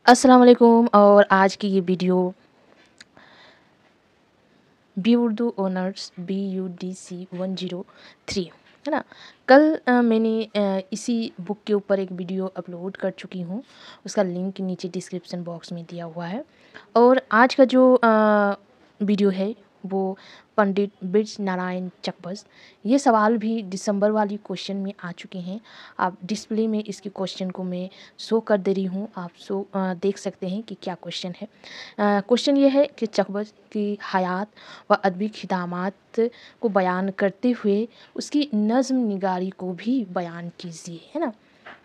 अस्सलाम वालेकुम। और आज की ये video B Urdu honours BUDC 103 है ना। कल मैंने इसी बुक के ऊपर एक वीडियो अपलोड कर चुकी हूँ। उसका लिंक नीचे डिस्क्रिप्शन बॉक्स में दिया हुआ है। और आज का जो वीडियो है वो पंडित बिरज नारायण चकबस। ये सवाल भी दिसंबर वाली क्वेश्चन में आ चुके हैं। आप डिस्प्ले में इसके क्वेश्चन को मैं शो कर दे रही हूँ। आप देख सकते हैं कि क्या क्वेश्चन है। क्वेश्चन ये है कि चकबस की हयात व अदबी खिदमात को बयान करते हुए उसकी नज़्म निगारी को भी बयान कीजिए, है ना।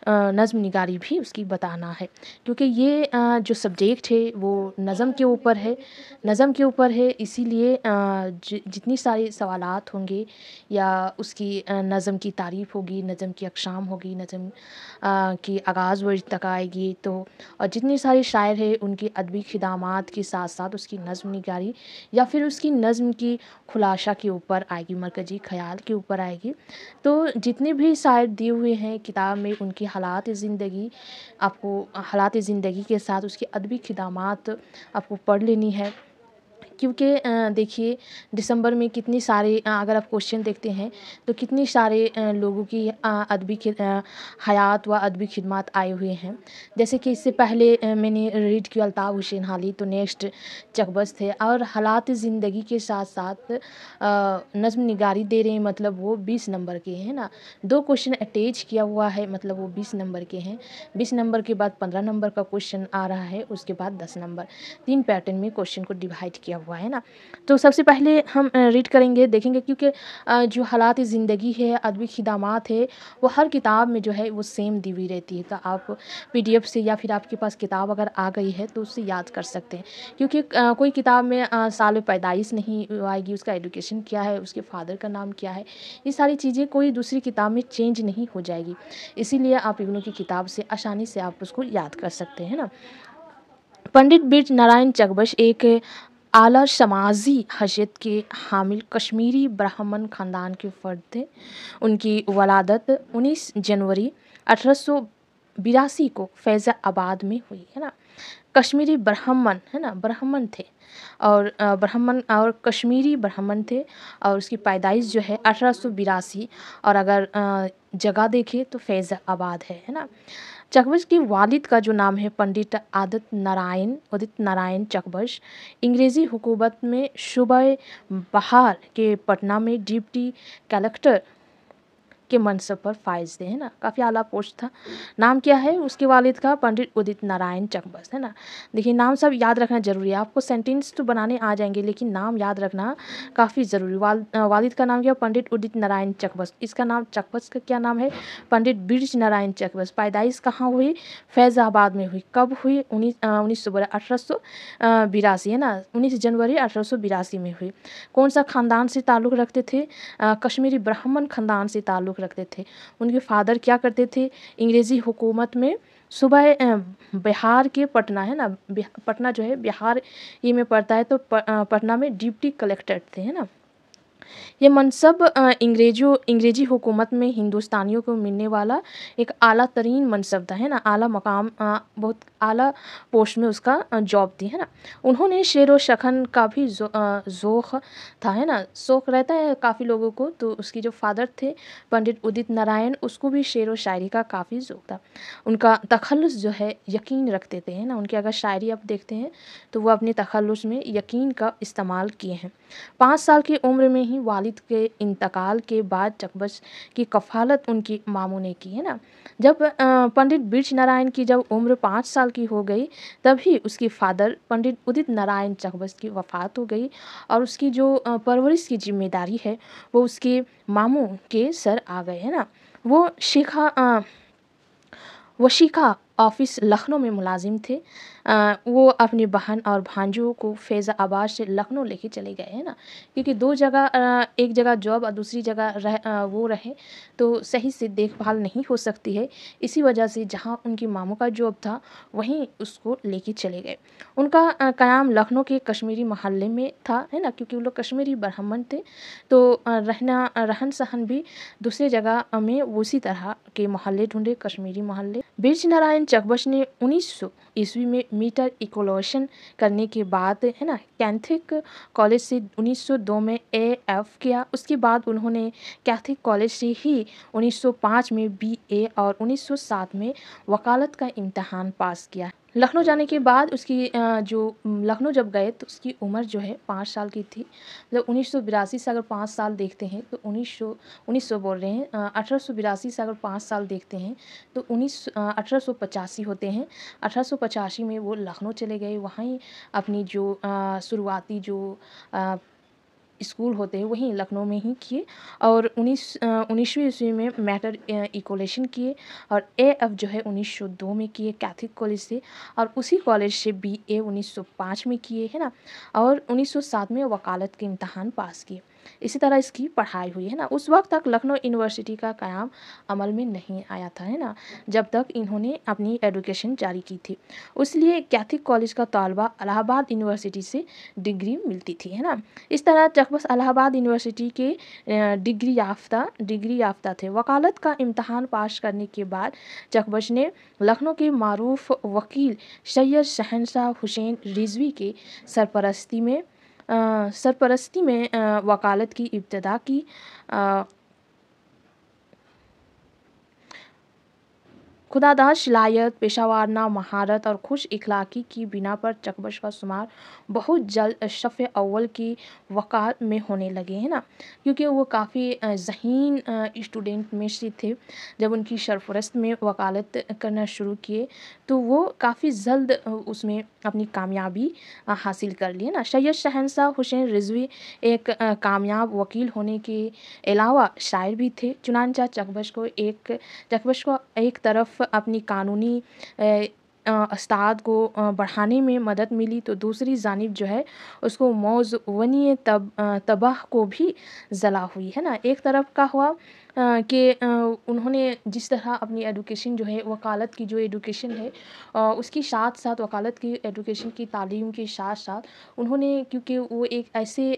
नज़्म निगारी भी उसकी बताना है, क्योंकि ये जो सब्जेक्ट है वो नज़म के ऊपर है। इसीलिए जितनी सारे सवालात होंगे या उसकी नज़म की तारीफ़ होगी, नज़म की अक़साम होगी, नज़म की आगाज़ व तक आएगी। तो और जितने सारे शायर हैं उनकी अदबी खिदमात के साथ साथ उसकी नज़्म निगारी या फिर उसकी नज़्म की खुलासा के ऊपर आएगी, मरकज़ी ख़याल के ऊपर आएगी। तो जितने भी शायर दिए हुए हैं किताब में, उनकी हालात ज़िंदगी, आपको हालात ज़िंदगी के साथ उसकी अदबी खिदमात आपको पढ़ लेनी है। क्योंकि देखिए दिसंबर में कितनी सारे अगर आप क्वेश्चन देखते हैं तो कितनी सारे लोगों की हयात व अदबी खिदमत आए हुए हैं। जैसे कि इससे पहले मैंने रीड किया अल्ताफ़ हुसैन हाली, तो नेक्स्ट चकबस थे। और हालात ज़िंदगी के साथ साथ नज़्म निगारी दे रहे हैं, मतलब वो 20 नंबर के हैं ना। 2 क्वेश्चन अटैच किया हुआ है, मतलब वो 20 नंबर के हैं। 20 नंबर के बाद 15 नंबर का क्वेश्चन आ रहा है, उसके बाद 10 नंबर। 3 पैटर्न में क्वेश्चन को डिवाइड किया हुआ है ना। तो सबसे पहले हम रीड करेंगे, देखेंगे, क्योंकि जो हालात ज़िंदगी है, अदबी खिदमात है, वो हर किताब में जो है वो सेम दी हुई रहती है। तो आप PDF से या फिर आपके पास किताब अगर आ गई है तो उससे याद कर सकते हैं। क्योंकि कोई किताब में साल पैदाइश नहीं आएगी, उसका एजुकेशन क्या है, उसके फादर का नाम क्या है, ये सारी चीज़ें कोई दूसरी किताब में चेंज नहीं हो जाएगी। इसीलिए आप इब्नों की किताब से आसानी से आप उसको याद कर सकते हैं ना। पंडित बिरज नारायण चकबस एक आला समाजी हैसियत के हामिल कश्मीरी ब्राह्मण ख़ानदान के फ़र्द थे। उनकी वलादत 19 जनवरी 1882 को फैज़ाबाद में हुई, है ना। कश्मीरी ब्राह्मण, है ना, ब्राह्मण थे। और ब्राह्मण और कश्मीरी ब्राह्मण थे। और उसकी पैदाइश जो है 1882, और अगर जगह देखें तो फैज़ाबाद है ना। चकबस के वालिद का जो नाम है पंडित उदित नारायण चकबस, अंग्रेज़ी हुकूमत में सूबे बहार के पटना में डिप्टी कलेक्टर के मनसब पर फाइज थे, है ना। काफ़ी आला पोस्ट था। नाम क्या है उसके वालिद का? पंडित उदित नारायण चकबस, है ना। देखिए नाम सब याद रखना ज़रूरी है। आपको सेंटेंस तो बनाने आ जाएंगे, लेकिन नाम याद रखना काफ़ी ज़रूरी। वालिद का नाम क्या? पंडित उदित नारायण चकबस। इसका नाम चकबस का क्या नाम है? पंडित बिरज नारायण चकबस। पैदाइश कहाँ हुई? फैज़ाबाद में हुई। कब हुई? 1882, है ना। 19 जनवरी 1882 में हुई। कौन सा ख़ानदान से ताल्लुक़ रखते थे? कश्मीरी ब्राह्मण ख़ानदान से ताल्लुक़ रखते थे। उनके फादर क्या करते थे? अंग्रेज़ी हुकूमत में सूबे बिहार के पटना, है ना, पटना जो है बिहार ये में पड़ता है, तो पटना में डिप्टी कलेक्टर थे, है ना। ये मनसब अंग्रेज़ी हुकूमत में हिंदुस्तानियों को मिलने वाला एक आला तरीन मनसब था, है ना। आला मकाम, बहुत आला पोस्ट में उसका जॉब थी, है ना। उन्होंने शेर व शखन का भी ज़ौक़ था, है ना। शौक़ रहता है काफ़ी लोगों को। तो उसके जो फादर थे पंडित उदित नारायण, उसको भी शेर व शायरी का काफ़ी ज़ौक़ था। उनका तखल्लुस जो है यकीन रखते थे, है ना। उनकी अगर शायरी आप देखते हैं तो वो अपने तखल्लुस में यकीन का इस्तेमाल किए हैं। 5 साल की उम्र में ही वालिद के इंतकाल के बाद चकबस की कफ़ालत उनकी मामू ने की, है ना। जब पंडित बिरज नारायण की जब उम्र 5 साल की हो गई, तभी उसकी फादर पंडित उदित नारायण चकबस की वफ़ात हो गई। और उसकी जो परवरिश की जिम्मेदारी है वो उसके मामू के सर आ गए, है ना। वो वशिका ऑफिस लखनऊ में मुलाजिम थे। वो अपनी बहन और भांजों को फैज़ाबाद से लखनऊ लेके चले गए, है ना। क्योंकि 2 जगह, एक जगह जॉब और दूसरी जगह वो रहे तो सही से देखभाल नहीं हो सकती है। इसी वजह से जहाँ उनकी मामू का जॉब था वहीं उसको लेके चले गए। उनका क़याम लखनऊ के कश्मीरी महल्ले में था, है ना, क्योंकि वो लोग कश्मीरी ब्राह्मण थे। तो रहन सहन भी दूसरी जगह में उसी तरह के मोहल्ले ढूंढे, कश्मीरी मोहल्ले। बिरज नारायण लेकिन चकबश ने 1900 ईस्वी में मीटर इक्वलेशन करने के बाद है ना कैथलिक कॉलेज से 1902 में AF किया। उसके बाद उन्होंने कैथलिक कॉलेज से ही 1905 में BA और 1907 में वकालत का इम्तहान पास किया। लखनऊ जाने के बाद उसकी लखनऊ जब गए तो उसकी उम्र जो है 5 साल की थी। मतलब 1982 से अगर 5 साल देखते हैं तो 1900 बोल रहे हैं, 1882 से अगर 5 साल देखते हैं तो 1885 होते हैं। 1885 में वो लखनऊ चले गए। वहीं अपनी जो शुरुआती जो स्कूल होते हैं वहीं लखनऊ में ही किए और 19वीं ईस्वी में मैटर इक्वलेशन किए और AF जो है 1902 में किए कैथलिक कॉलेज से और उसी कॉलेज से BA 1905 में किए है ना और 1907 में वकालत के इम्तहान पास किए। इसी तरह इसकी पढ़ाई हुई है ना। उस वक्त तक लखनऊ यूनिवर्सिटी का क़याम अमल में नहीं आया था है ना, जब तक इन्होंने अपनी एजुकेशन जारी की थी। इसलिए कैथलिक कॉलेज का तलबा इलाहाबाद यूनिवर्सिटी से डिग्री मिलती थी है ना। इस तरह चकबस इलाहाबाद यूनिवर्सिटी के डिग्री याफ्ता थे। वकालत का इम्तहान पास करने के बाद चकबश ने लखनऊ के मारूफ वकील सैयद शहनशाह हुसैन रिजवी के सरपरस्ती में वकालत की इब्तिदा की। खुदादाद सलाहियत, पेशावाराना महारत और खुश इखलाकी की बिना पर चकबश का शुमार बहुत जल्द सफ़े अव्वल की वक़ार में होने लगे है ना, क्योंकि वो काफ़ी ज़हीन स्टूडेंट में से थे। जब उनकी सरफरस्त में वकालत करना शुरू किए तो वो काफ़ी जल्द उसमें अपनी कामयाबी हासिल कर ली है ना। सैयद शहनशाह हुसैन रिजवी एक कामयाब वकील होने के अलावा शायर भी थे। चुनांचा चकबश को एक तरफ अपनी कानूनी अस्ताद को बढ़ाने में मदद मिली तो दूसरी जानिब जो है उसको मौज़ तबाह को भी ज़ला हुई है ना। एक तरफ का हुआ कि उन्होंने जिस तरह अपनी एजुकेशन जो है वकालत की जो एजुकेशन है उसकी साथ साथ वकालत की एजुकेशन की तालीम के साथ साथ उन्होंने, क्योंकि वो एक ऐसे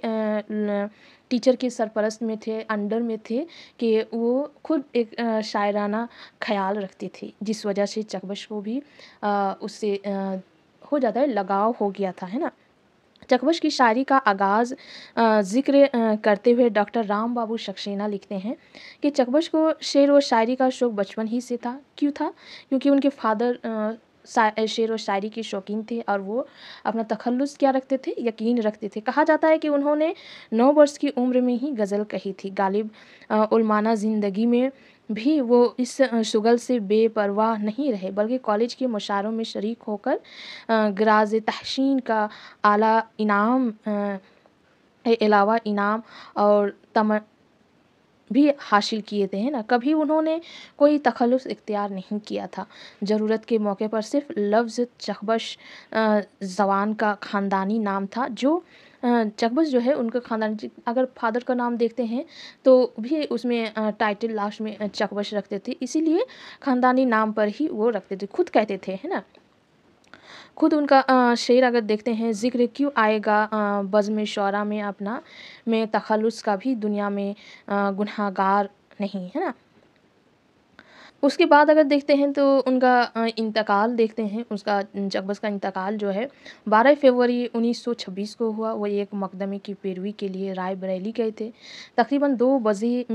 टीचर के सरपरस्त में थे, अंडर में थे कि वो खुद एक शायराना ख्याल रखते थे, जिस वजह से चकबश को भी उससे हो जाता है लगाव हो गया था है ना। चकबश की शायरी का आगाज़ ज़िक्र करते हुए डॉक्टर राम बाबू सक्सेना लिखते हैं कि चकबश को शेर व शायरी का शौक़ बचपन ही से था। क्यों था? क्योंकि उनके फादर शेर व शायरी के शौकीन थे और वो अपना तखल्लुस क्या रखते थे, यकीन रखते थे। कहा जाता है कि उन्होंने 9 वर्ष की उम्र में ही गज़ल कही थी। गालिब उलमाना ज़िंदगी में भी वो इस शुगल से बेपरवाह नहीं रहे, बल्कि कॉलेज के मुशायरों में शरीक होकर गिराज तहसीन का आला इनाम अलावा इनाम और भी हासिल किए थे है ना। कभी उन्होंने कोई तखल्लुस इख्तियार नहीं किया था। ज़रूरत के मौके पर सिर्फ लफ्ज़ चकबश ज़बान का ख़ानदानी नाम था। जो चकबश जो है उनका ख़ानदानी, अगर फादर का नाम देखते हैं तो भी उसमें टाइटल लास्ट में चकबश रखते थे, इसीलिए ख़ानदानी नाम पर ही वो रखते थे, खुद कहते थे है ना। खुद उनका शेर अगर देखते हैं, ज़िक्र क्यों आएगा बज़्म शोरा में अपना, मैं तखल्लुस का भी दुनिया में गुनहगार नहीं है ना। उसके बाद अगर देखते हैं तो उनका इंतकाल देखते हैं। उसका चकबश का इंतकाल जो है 12 फरवरी 1926 को हुआ। वो एक मकदमे की पैरवी के लिए राय बरेली गए थे। तकरीबन 2 बजे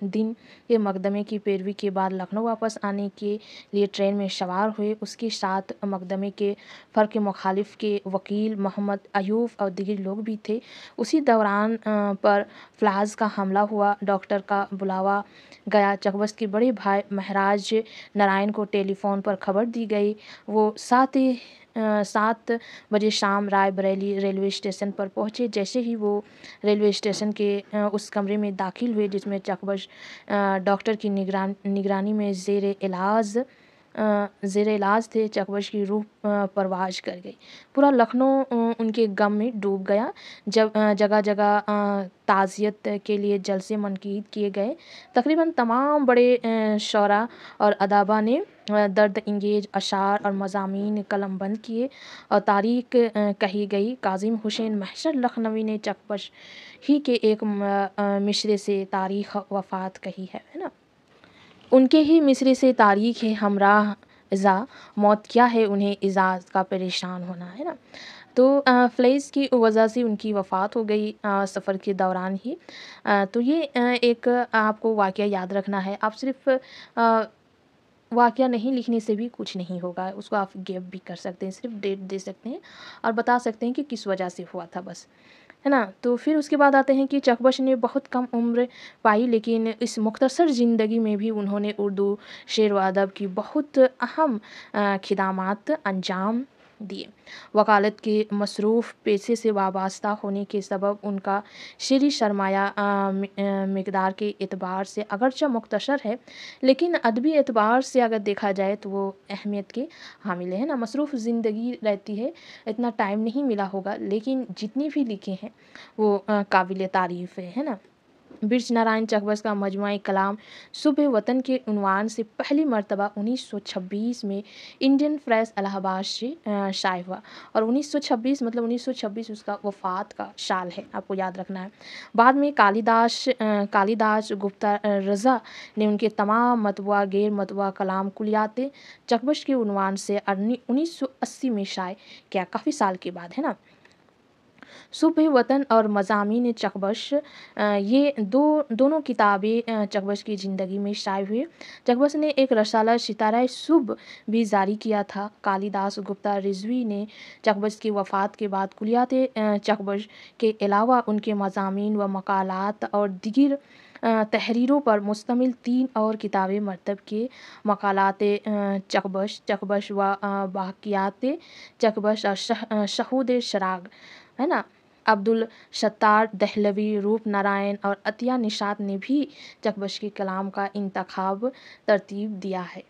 दिन के मकदमे की पैरवी के बाद लखनऊ वापस आने के लिए ट्रेन में सवार हुए। उसके साथ मकदमे के फ़र्क़ मुखालिफ के वकील मोहम्मद अयूब और दीगर लोग भी थे। उसी दौरान पर फ्लाज का हमला हुआ। डॉक्टर का बुलावा गया। चकबश के बड़े भाई महराज नारायण को टेलीफोन पर खबर दी गई। वो 7 बजे शाम राय बरेली रेलवे स्टेशन पर पहुँचे। जैसे ही वो रेलवे स्टेशन के उस कमरे में दाखिल हुए जिसमें चकबश डॉक्टर की निगरानी में ज़ेर इलाज थे, चकबश की रूह परवाज कर गई। पूरा लखनऊ उनके गम में डूब गया। जगह जगह ताज़ियत के लिए जलसे मुनक़िद किए गए। तकरीबन तमाम बड़े शोरा और अदाबा ने दर्द इंगेज अशार और मज़ामीन कलमबंद किए और तारीख कही गई। काज़िम हुसैन महशर लखनवी ने चकबश ही के एक मिसरे से तारीख़ वफ़ात कही है ना। उनके ही मिसरे से तारीख़ है हमराह इज़ा, मौत क्या है उन्हें इज़ा का परेशान होना, है ना। तो फ्लैश की वजह से उनकी वफ़ात हो गई सफ़र के दौरान ही। तो ये एक आपको वाक़या याद रखना है। आप सिर्फ़ वाक़या नहीं लिखने से भी कुछ नहीं होगा, उसको आप गैप भी कर सकते हैं, सिर्फ़ डेट दे सकते हैं और बता सकते हैं कि किस वजह से हुआ था बस, है ना। तो फिर उसके बाद आते हैं कि चकबश ने बहुत कम उम्र पाई, लेकिन इस मुख्तसर ज़िंदगी में भी उन्होंने उर्दू शेर व अदब की बहुत अहम खिदमात अंजाम दिए। वकालत के मसरूफ़ पेशे से वाबस्ता होने के सबब उनका शेरी सरमाया मिक़दार के एतबार से अगरचे मुख्तसर है, लेकिन अदबी एतबार से अगर देखा जाए तो वो अहमियत के हामिल है ना। मसरूफ़ ज़िंदगी रहती है, इतना टाइम नहीं मिला होगा, लेकिन जितनी भी लिखे हैं वो काबिल तारीफ़ है ना। बिरच नारायण चकबस का मजमुआ कलाम सुबह वतन के उन्वान से पहली मरतबा 1926 में इंडियन प्रेस इलाहाबाद से शाये हुआ, और 1926 मतलब 1926 उसका वफ़ात का साल है, आपको याद रखना है। बाद में कालिदास गुप्ता रज़ा ने उनके तमाम मतबूआ गैर मतबूआ कलाम कुलियात चकबश के उन्वान से 1980 में शाये किया, काफ़ी साल के बाद, है ना। सुबह वतन और मज़ामीन चकबश, ये दोनों किताबें चकबश की ज़िंदगी में शाये हुए। चकबश ने एक रसाला सिताराए सुबह भी जारी किया था। कालिदास गुप्ता रिज़वी ने चकबश की वफ़ात के बाद कुलियात चकबश के अलावा उनके मज़ामीन व मकालात और दीगर तहरीरों पर मुश्तमिल 3 और किताबें मरतब के मकालात चकबश व बाक़ियात चकबश और शहूद शराग, है ना। अब्दुल सत्तार दहलवी, रूप नारायण और अतिया निशात ने भी चकबश के कलाम का इंतखाब तरतीब दिया है।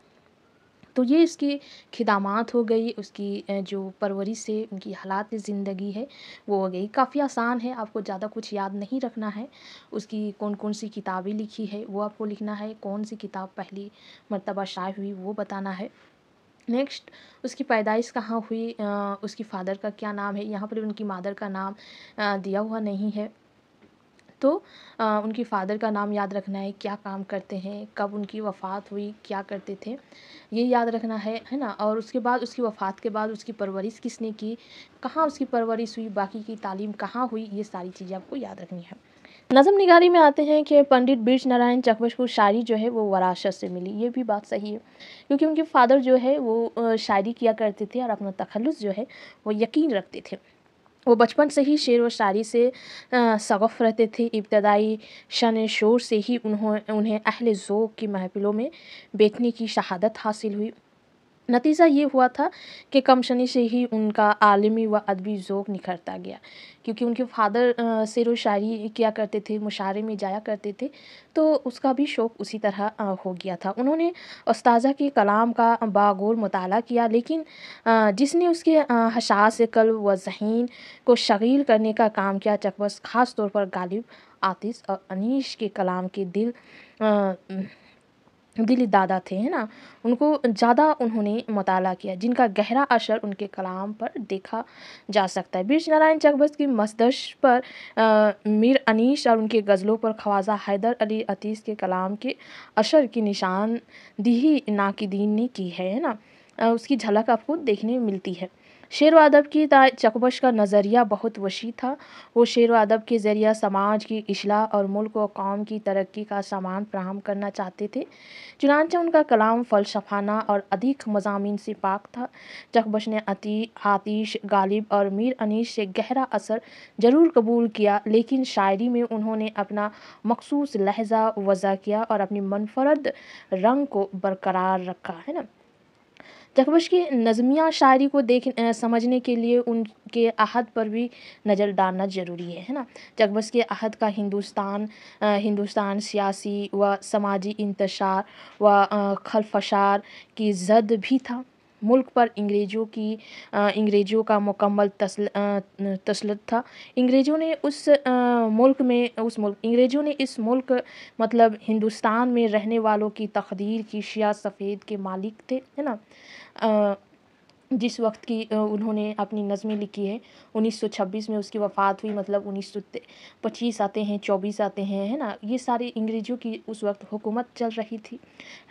तो ये इसकी खिदमात हो गई, उसकी जो परवरिश से उनकी हालात ज़िंदगी है वो हो गई। काफ़ी आसान है, आपको ज़्यादा कुछ याद नहीं रखना है। उसकी कौन कौन सी किताबें लिखी है वो आपको लिखना है, कौन सी किताब पहली मरतबा शाये हुई वो बताना है। नेक्स्ट, उसकी पैदाइश कहाँ हुई, उसकी फ़ादर का क्या नाम है, यहाँ पर उनकी मदर का नाम दिया हुआ नहीं है। तो उनकी फ़ादर का नाम याद रखना है, क्या काम करते हैं, कब उनकी वफ़ात हुई, क्या करते थे, ये याद रखना है ना। और उसके बाद उसकी वफ़ात के बाद उसकी परवरिश किसने की, कहाँ उसकी परवरिश हुई, बाकी की तालीम कहाँ हुई, ये सारी चीज़ें आपको याद रखनी है। नज़म निगारी में आते हैं कि पंडित बिरच नारायण चकबश को शायरी जो है वो वरासत से मिली। ये भी बात सही है, क्योंकि उनके फ़ादर जो है वो शायरी किया करते थे और अपना तखल्लुस जो है वो यकीन रखते थे। वो बचपन से ही शेर व शायरी से शगफ़ रहते थे। इब्तदाई शन शोर से ही उन्हें अहले ज़ौक़ की महफ़िलों में बैठने की शहादत हासिल हुई। नतीजा ये हुआ था कि कमशनी से ही उनका आलिमी व अदबी ज़ौक़ निखरता गया, क्योंकि उनके फ़ादर शेर व शायरी किया करते थे, मुशायरे में जाया करते थे, तो उसका भी शौक़ उसी तरह हो गया था। उन्होंने उस्ताज़ा के कलाम का बागौर मुताला किया, लेकिन जिसने उसके हसास क़ल्ब व ज़हन को शगील करने का काम किया, चकबश ख़ास तौर पर गालिब, आतिश और अनीश के कलाम के दिली दादा थे, है ना। उनको ज़्यादा उन्होंने मुताला किया, जिनका गहरा असर उनके कलाम पर देखा जा सकता है। बिरच नारायण चकबश की मस्दश पर मीर अनीस और उनके गज़लों पर ख्वाजा हैदर अली अतीस के कलाम के असर की निशानदेही नाक़िदीन ने की है ना। उसकी झलक आपको देखने मिलती है। शेर व अदब की चकबश का नज़रिया बहुत वसी था। वो शेर व अदब के ज़रिए समाज की इस्लाह और मुल्क व कौम की तरक्की का सामान फराहम करना चाहते थे। चुनांचे उनका कलाम फ़लसफ़ाना और अधिक मज़ामीन से पाक था। चकबश ने आतिश, गालिब और मीर अनीस से गहरा असर ज़रूर कबूल किया, लेकिन शायरी में उन्होंने अपना मख़सूस लहज़ा वज़ा किया और अपनी मुनफ़रद रंग को बरकरार रखा, है ना। चकबश की नज़मिया शायरी को समझने के लिए उनके अहद पर भी नज़र डालना ज़रूरी है ना। चकबश के अहद का हिंदुस्तान सियासी व समाजी इंतशार व खलफशार की जद भी था। मुल्क पर अंग्रेज़ों का मुकम्मल तसल्लुत था। अंग्रेज़ों ने इस मुल्क मतलब हिंदुस्तान में रहने वालों की तकदीर की शिया सफ़ेद के मालिक थे, है ना। जिस वक्त की उन्होंने अपनी नज़में लिखी है 1926 में उसकी वफ़ात हुई, मतलब 1925 आते हैं, 24 आते हैं, है ना। ये सारी अंग्रेज़ों की उस वक्त हुकूमत चल रही थी,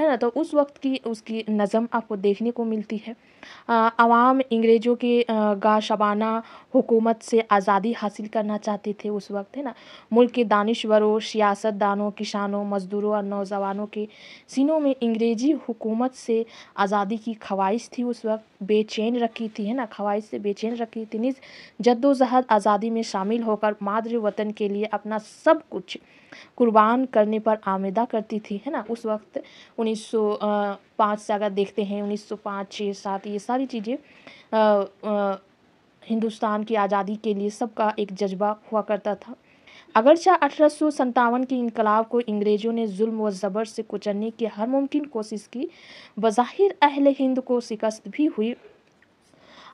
है ना। तो उस वक्त की उसकी नज़म आपको देखने को मिलती है। अवाम अंग्रेज़ों के गाशबाना हुकूमत से आज़ादी हासिल करना चाहते थे उस वक्त, है ना। मुल्क के दानिशवरों, सियासतदानों, किसानों, मज़दूरों और नौजवानों के सीनों में अंग्रेज़ी हुकूमत से आज़ादी की ख्वाहिश थी उस वक्त, बेचैन रखी थी, है ना। ख्वाहिश से बेचैन रखी थी, निज जद्दोजहद आज़ादी में शामिल होकर मादर वतन के लिए अपना सब कुछ कुर्बान करने पर आमेदा करती थी, है ना। उस वक्त 1905 से अगर देखते हैं 1905, 6, 7, ये सारी चीज़ें हिंदुस्तान की आज़ादी के लिए सबका एक जज्बा हुआ करता था। अगरचे 1857 के इनकलाब को अंग्रेज़ों ने जुल्म व ज़बर से कुचलने की हर मुमकिन कोशिश की, बज़ाहिर अहले हिंद को शिकस्त भी हुई,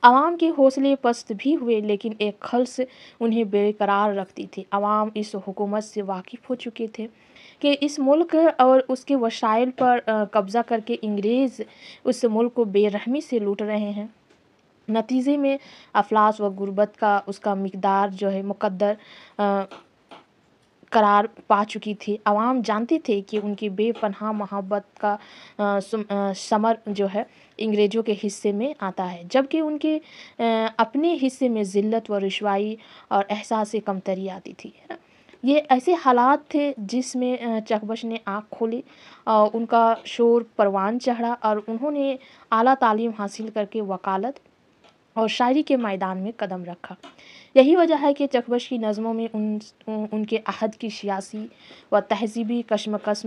आवाम के हौसले पस्त भी हुए, लेकिन एक खल्स उन्हें बेकरार रखती थी। आवाम इस हुकूमत से वाकिफ़ हो चुके थे कि इस मुल्क और उसके वसाइल पर कब्ज़ा करके अंग्रेज़ उस मुल्क को बेरहमी से लूट रहे हैं। नतीजे में अफलास व गुर्बत का उसका मिक़दार जो है मुक़द्दर करार पा चुकी थी। आवाम जानते थे कि उनकी बेपनाह मोहब्बत का समर जो है अंग्रेज़ों के हिस्से में आता है, जबकि उनके अपने हिस्से में ज़िल्लत व रुसवाई और एहसास कमतरी आती थी, है ना। ये ऐसे हालात थे जिसमें चकबश ने आँख खोली, उनका शोर परवान चढ़ा और उन्होंने आला तालीम हासिल करके वकालत और शायरी के मैदान में कदम रखा। यही वजह है कि चकबश की नज़मों में उनके अहद की सियासी व तहज़ीबी कशमकश,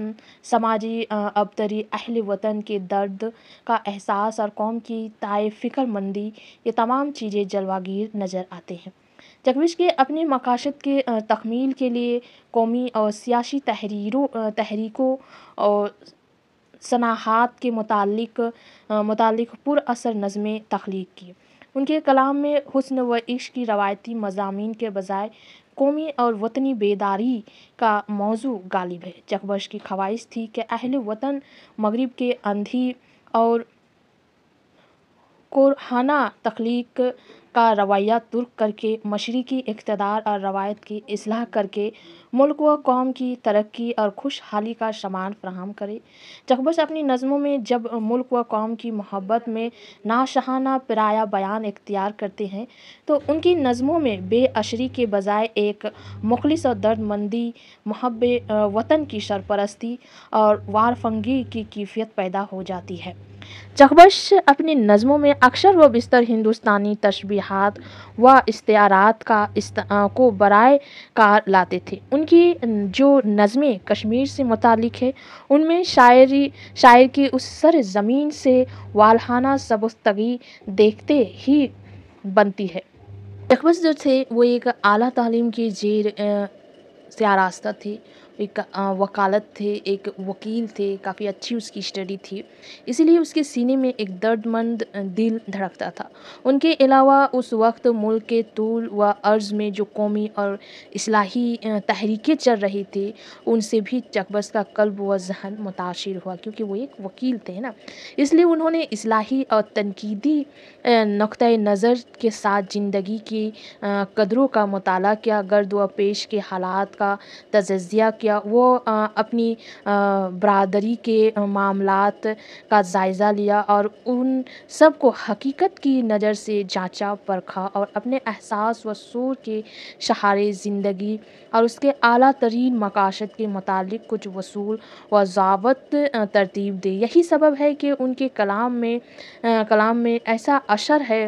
समाजी अबतरी, अहल वतन के दर्द का एहसास और कौम की ताए फ़िक्रमंदी, ये तमाम चीज़ें जलवागीर नज़र आते हैं। चकबश के अपने मकासद के तकमील के लिए कौमी और सियासी तहरीकों और सनाहात के मुतालिक पुरअसर नज़में तख्लीक की। उनके कलाम में हुस्न व इश्क की रवायती मज़ामीन के बजाय कौमी और वतनी बेदारी का मौजू गालिब है। चकबश की ख्वाहिश थी कि अहले वतन मगरिब के अंधी और कोरहाना तख्लीक का रवैया तुर्क करके मशरिकी इक़्तिदार और रवायत की इस्लाह करके मुल्क व कौम की तरक्की और खुशहाली का सामान फराहम करे। चकबश अपनी नज़मों में जब मुल्क व कौम की मोहब्बत में नाशहाना पराया बयान इख्तियार करते हैं, तो उनकी नज़मों में बेअशरी के बजाय एक मुखलिस और दर्दमंदी, मुहब्बे वतन की सरपरस्ती और वारफंगी की कैफियत पैदा हो जाती है। चकबश अपनी नज़मों में अक्सर व बिस्तर हिंदुस्तानी तशबीहात व इस्तिआरात को बराए कार लाते थे। उनकी जो नज़में कश्मीर से मुतालिक है, उनमें शायर की उस सर ज़मीन से वालहाना सबस्तगी देखते ही बनती है। चकबश जो थे वो एक आला तालीम के जेर से आरास्ता थे, एक वकालत थे, एक वकील थे, काफ़ी अच्छी उसकी स्टडी थी, इसीलिए उसके सीने में एक दर्दमंद दिल धड़कता था। उनके अलावा उस वक्त मुल्क के तूल व अर्ज़ में जो कौमी और इस्लाही तहरीकें चल रही थी, उनसे भी चकबश का कल्ब व ज़हन मुतासिर हुआ, क्योंकि वो एक वकील थे ना। इसलिए उन्होंने इस्लाही और तनकीदी नुक्ता नज़र के साथ ज़िंदगी की कदरों का मुताला किया, गर्द व पेश के हालात का तज़किया किया। वो अपनी बरादरी के मामलात का जायज़ा लिया और उन सब को हकीकत की नज़र से जांचा परखा और अपने एहसास व शऊर के सहारे ज़िंदगी और उसके आला तरीन मकासद के मुतालिक कुछ वसूल व ज़ाबत तरतीब दे। यही सबब है कि उनके कलाम में ऐसा असर है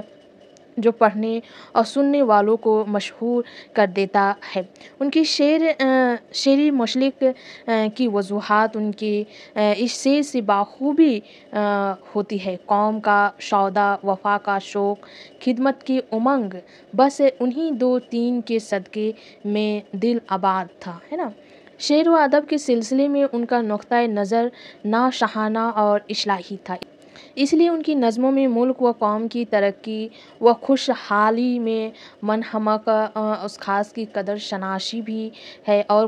जो पढ़ने और सुनने वालों को मशहूर कर देता है। उनकी शेरी मशलिक की वजूहात उनकी इस शेर से बाखूबी होती है। कौम का सौदा, वफा का शौक़, खिदमत की उमंग, बस उन्हीं 2-3 के सदक़े में दिल आबाद था, है ना। शेर व अदब के सिलसिले में उनका नुक्ता नज़र नाशहाना और इस्लाही था। इसलिए उनकी नज़्मों में मुल्क व कौम की तरक्की व खुशहाली में मनहमक उस ख़ास की कदर शनासी भी है, और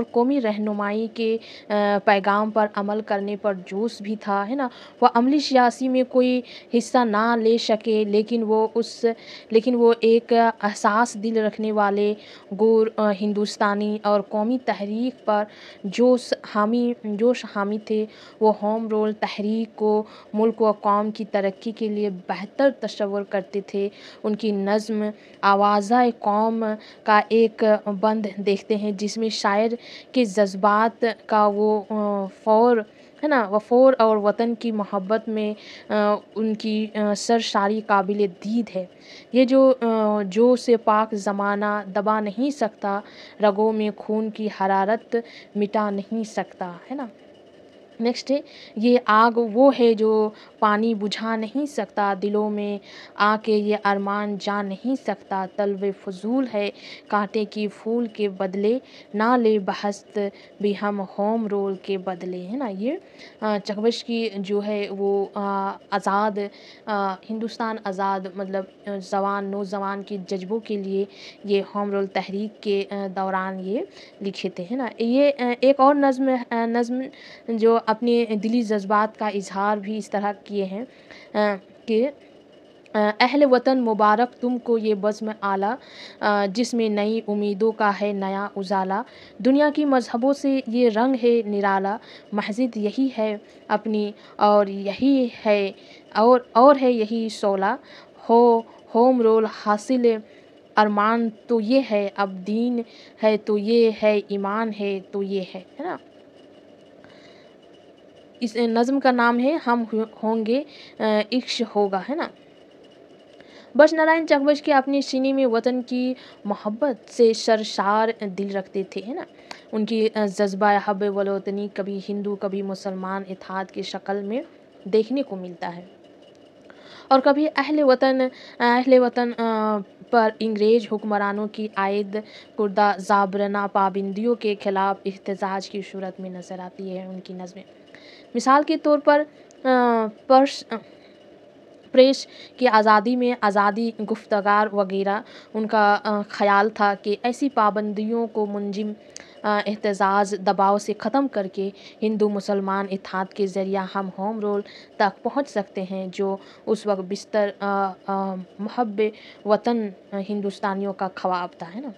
कौमी रहनुमाई के पैगाम पर अमल करने पर जोश भी था, है ना। वह अमली सियासी में कोई हिस्सा ना ले सके, लेकिन वो एक एहसास दिल रखने वाले गोर हिंदुस्तानी और कौमी तहरीक पर जोश हामी थे। वो होम रूल तहरीक को मुल्क व कौम की तरक्की के लिए बेहतर तस्वुर करते थे। उनकी नज़्म आवाज़ाए कौम का एक बंद देखते हैं, जिसमें शायर के जज्बात का वो फ़ौर, है ना, वफ़ोर और वतन की मोहब्बत में उनकी सरशारी काबिल दीद है। ये जो से पाक ज़माना दबा नहीं सकता, रगों में खून की हरारत मिटा नहीं सकता, है ना। नेक्स्ट है, ये आग वो है जो पानी बुझा नहीं सकता, दिलों में आके ये अरमान जा नहीं सकता, तलवे फजूल है कांटे की फूल के बदले, ना ले बहस्त भी हम होम रोल के बदले, है ना। ये चकबश की जो है वो आज़ाद हिंदुस्तान आज़ाद मतलब नौजवान के जज्बों के लिए ये होम रोल तहरीक के दौरान ये लिखे थे, है ना। ये एक और नज़्म जो अपने दिली जज्बात का इजहार भी इस तरह किए हैं कि अहले वतन मुबारक तुमको ये बज़्म आला, जिसमें नई उम्मीदों का है नया उजाला, दुनिया की मजहबों से ये रंग है निराला, मस्जिद यही है अपनी और यही है और है यही शोला, होम रोल हासिल अरमान तो ये है, अब दीन है तो ये है, ईमान है तो ये है ना। इस नज़्म का नाम है हम होंगे इश्क होगा, है ना। बख्श नारायण चकबश के अपनी सीने में वतन की मोहब्बत से सरशार दिल रखते थे, है ना। उनकी जज्बा हब वतनी कभी हिंदू कभी मुसलमान इत्तेहाद की शक्ल में देखने को मिलता है, और कभी अहले वतन पर अंग्रेज हुक्मरानों की आयद कुर्दा ज़ाबरना पाबंदियों के खिलाफ एहतजाज की सूरत में नज़र आती है उनकी नज़में। मिसाल के तौर पर प्रेस की आज़ादी में आज़ादी गुफ्तगार वगैरह, उनका ख़याल था कि ऐसी पाबंदियों को मुंजिम एहतजाज दबाव से ख़त्म करके हिंदू मुसलमान इत्तेहाद के ज़रिया हम होम रूल तक पहुंच सकते हैं, जो उस वक्त बिस्तर मुहब्बे वतन हिंदुस्तानियों का ख्वाब था, है ना।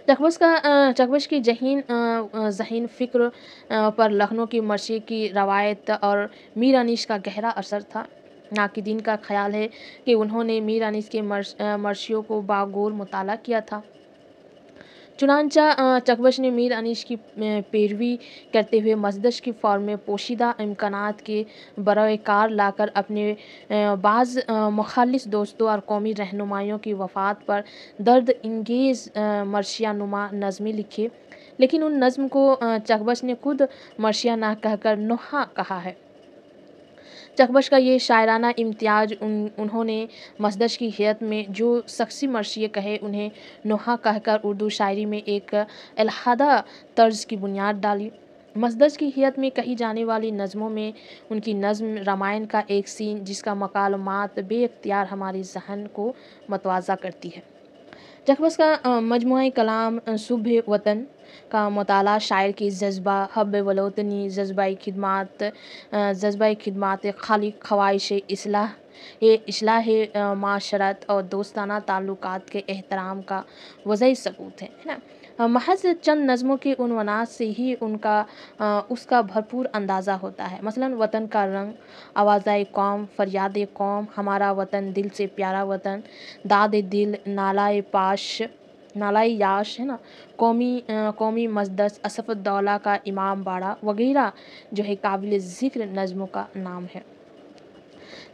चकबश की ज़हीन फ़िक्र पर लखनऊ की मर्सी की रवायत और मीर अनीस का गहरा असर था। नाक़िदीन का ख़याल है कि उन्होंने मीर अनीस के मर्सियों को बागौर मुताला किया था। चुनांचा चकबश ने मीर अनीस की पैरवी करते हुए मजदश की फ़ॉर्म में पोशीदा इम्कानात के बरोए कार लाकर अपने बाज़ मुखालिस दोस्तों और कौमी रहनुमाइयों की वफ़ात पर दर्द इंगेज़ मर्सियानुमा नज़में लिखे, लेकिन उन नज़्म को चकबश ने खुद मर्सिया ना कहकर नोहा कहा है। चकबश का ये शायराना इम्तियाज़ उन्होंने मजदश की हैत में जो शख्सी मर्सिये कहे उन्हें नोहा कहकर उर्दू शायरी में एक अलहदा तर्ज की बुनियाद डाली। मजदश की हैत में कही जाने वाली नज़मों में उनकी नज़्म रामायण का एक सीन, जिसका मकालमात बेइख्तियार हमारे ज़हन को मतवाज़ा करती है। चकबश का मजमूआ कलाम सुबह वतन का मुताला शायर की जज्बा हब वतनी जज्बा खिदमात खाली ख्वाहिश इस्लाह माशरत और दोस्ताना ताल्लुकात के एहतराम का वज़ई सबूत है ना। महज चंद नज़मों के उन्वानात से ही उसका भरपूर अंदाज़ा होता है। मसलन वतन का रंग, आवाज़ाए कौम, फरियाद कौम, हमारा वतन, दिल से प्यारा वतन, दाद दिल, नालाई याश, है ना, कौमी मजदस, असफ़ुद्दौला का इमाम बाड़ा वगैरह जो है काबिल ज़िक्र नज़मों का नाम है।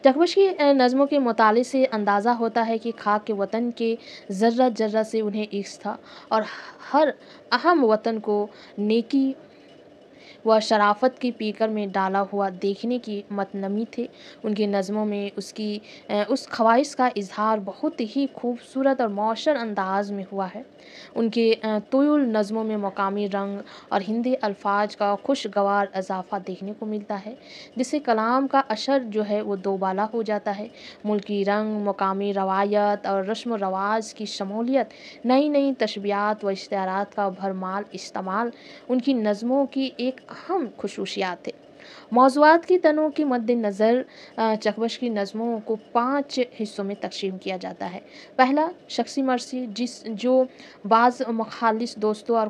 चकबश की नज़मों के मुताले से अंदाज़ा होता है कि खाक के वतन के ज़र्रा ज़र्रा से उन्हें इश्क़ था, और हर अहम वतन को नेकी व शराफ़त की पीकर में डाला हुआ देखने की मतनमी थे। उनकी नज़मों में उस ख्वाहिश का इजहार बहुत ही खूबसूरत और मौशर अंदाज में हुआ है। उनके तोयुल नज़्मों में मकामी रंग और हिंदी अल्फाज का खुशगवार इजाफा देखने को मिलता है, जिससे कलाम का असर जो है वो दोबाला हो जाता है। मुल्की रंग, मकामी रवायत और रस्म व रवाज की शमूलियत, नई नई तशबीहात व इश्तिहारात का भरमार इस्तेमाल उनकी नज़्मों की एक अहम खसूसियात है। मौज़ूआत की तनों के मद्देनज़र चकबश की नज़्मों को 5 हिस्सों में तक़सीम किया जाता है। पहला, शख़्सी मर्सी, जो बाज़ मुख़ालिस दोस्तों और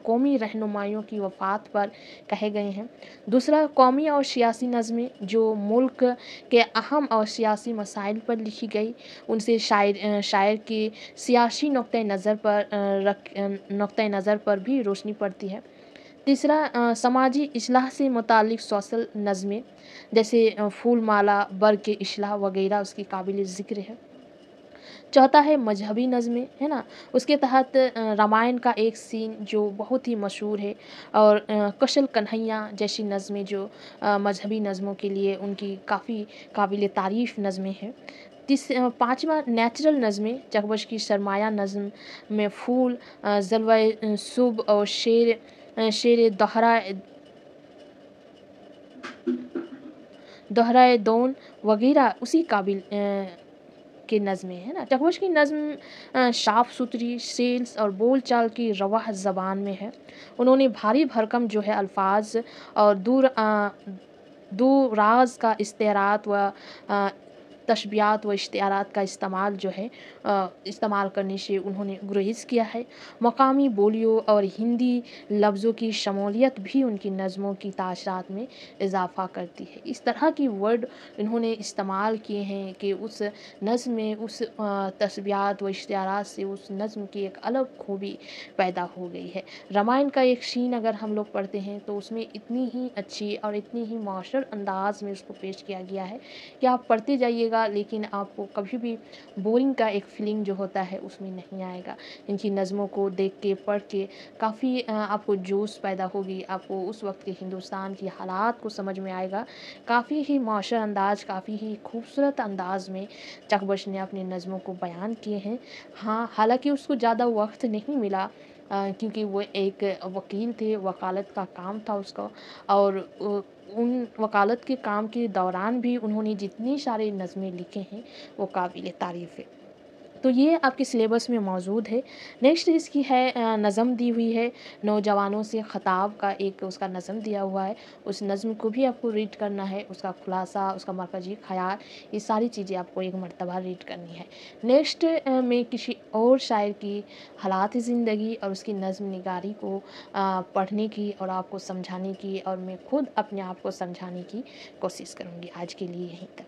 कौमी रहनुमाइयों की वफ़ात पर कहे गए हैं। दूसरा, कौमी और सियासी नज़में, जो मुल्क के अहम और सियासी मसाइल पर लिखी गई, उनसे शायर के सियासी नुक्ते नज़र पर भी रोशनी पड़ती है। तीसरा, समाजी इस्लाह से मुतालिक सोशल नज़में, जैसे फूल माला, बर्ग के इस्लाह वगैरह उसकी काबिल ज़िक्र है। चौथा है मजहबी नज़में, है ना? उसके तहत रामायण का एक सीन जो बहुत ही मशहूर है, और कशल कन्हैया जैसी नज़में जो मजहबी नज़मों के लिए उनकी काफ़ी काबिल तारीफ़ नज़में हैं। पाँचवा, नेचुरल नज़में, चकबश की सरमाया नज़्म में फूल, जलवाए सुब और शेर दोहराए दौन वगैरह उसी काबिल के नज़में, है ना? चकबश की नज़्म साफ़ सुथरी, सेल्स और बोल चाल की रवाह ज़बान में है। उन्होंने भारी भरकम जो है अल्फाज और दूराज़ का इस्तेआरात व तशबीहात व इश्तिहारात का इस्तेमाल करने से उन्होंने गुरेज़ किया है। मकामी बोलियों और हिंदी लफ्ज़ों की शमूलियत भी उनकी नज़्मों की तासरात में इज़ाफ़ा करती है। इस तरह की वर्ड इन्होंने इस्तेमाल किए हैं कि उस नज़्म में, उस तशबीहात व इश्तिहारात से उस नज़्म की एक अलग खूबी पैदा हो गई है। रामायण का एक सीन अगर हम लोग पढ़ते हैं तो उसमें इतनी ही अच्छी और इतनी ही मौशर अंदाज़ में उसको पेश किया गया है कि आप पढ़ते जाइएगा, लेकिन आपको कभी भी बोरिंग का एक फीलिंग जो होता है उसमें नहीं आएगा। इनकी नज़्मों को देख के, पढ़ के काफ़ी आपको जोश पैदा होगी, आपको उस वक़्त के हिंदुस्तान की हालात को समझ में आएगा। काफ़ी ही मौशर अंदाज़, काफ़ी ही खूबसूरत अंदाज़ में चकबश ने अपनी नज़्मों को बयान किए हैं। हाँ, हालाँकि उसको ज़्यादा वक़्त नहीं मिला, क्योंकि वो एक वकील थे, वकालत का काम था उसका, और उन वकालत के काम के दौरान भी उन्होंने जितनी सारे नज़्में लिखे हैं वो काबिल तारीफ़ है। तो ये आपके सिलेबस में मौजूद है। नेक्स्ट इसकी है नज़म दी हुई है, नौजवानों से ख़िताब का एक उसका नज़म दिया हुआ है। उस नज़म को भी आपको रीड करना है, उसका खुलासा, उसका मरकज़ी ख़याल, ये सारी चीज़ें आपको एक मरतबा रीड करनी है। नेक्स्ट में किसी और शायर की हालात ज़िंदगी और उसकी नज़्म निगारी को पढ़ने की और आपको समझाने की, और मैं खुद अपने आप को समझाने की कोशिश करूँगी। आज के लिए यहीं तक।